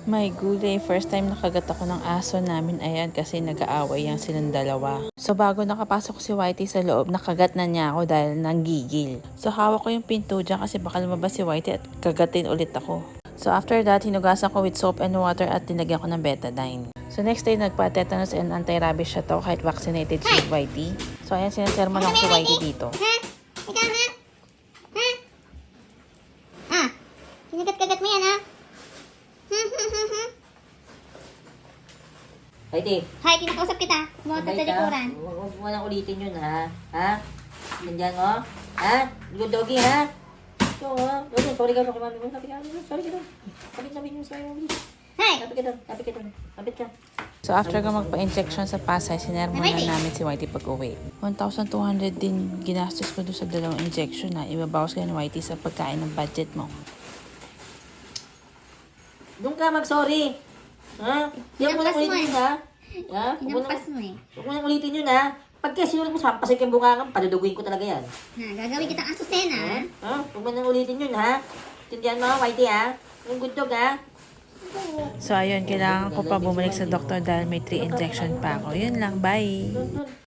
My gulay, first time nakagat ako ng aso namin, ayan, kasi nag-aaway yan silang dalawa. So bago nakapasok si Whitey sa loob, nakagat na niya ako dahil nanggigil. So hawak ko yung pinto dyan kasi baka lumabas si Whitey at kagatin ulit ako. So after that, hinugasan ko with soap and water at tinagyan ko ng betadine. So next day, nagpa-tetanus and anti-rabies siya to kahit vaccinated si Whitey. So ayan, sinasermon ako si Whitey dito. Ha? Ikaw ha? Ha? Ah, kinagat-kagat mo yan ha? Whitey, Hi, kinakausap kita. Bumoto sa likuran. huwag mo nang ulitin yun, ha? Ha? Nandiyan mo? Ha? Good doggy, ha? Ito, ha? Sorry ka, kay mami mo. Sabi ka, sorry ka doon. Sabi mo, sorry mo. Hi! Sabi ka doon, sabi ka doon. Sabi ka. So after ko magpa-injection sa Pasay, sinermon na namin si Whitey pag-uwi. 1,200 din ginastos ko doon sa dalawang injection na ibabawas ka ng Whitey sa pagkain ng budget mo. Doon ka mag-sorry. Ha? Yan mo nang Hinampas mo ulitin yun, ha? Ha? Hinampas mo eh. Huwag mo nang ulitin yun, ha? Pagka sinulit mo, sampasin kang bungangan, paduduguin ko talaga yan. Ha, gagawin kitang asusena ha? Ha? Huwag mo nang ulitin yun, ha? Tindihan mo, Whitey, ha? Yung good dog, ha? So ayun, kailangan ko pa bumalik sa doktor dahil may 3 injection pa ako. Yun lang, bye! Doon, doon.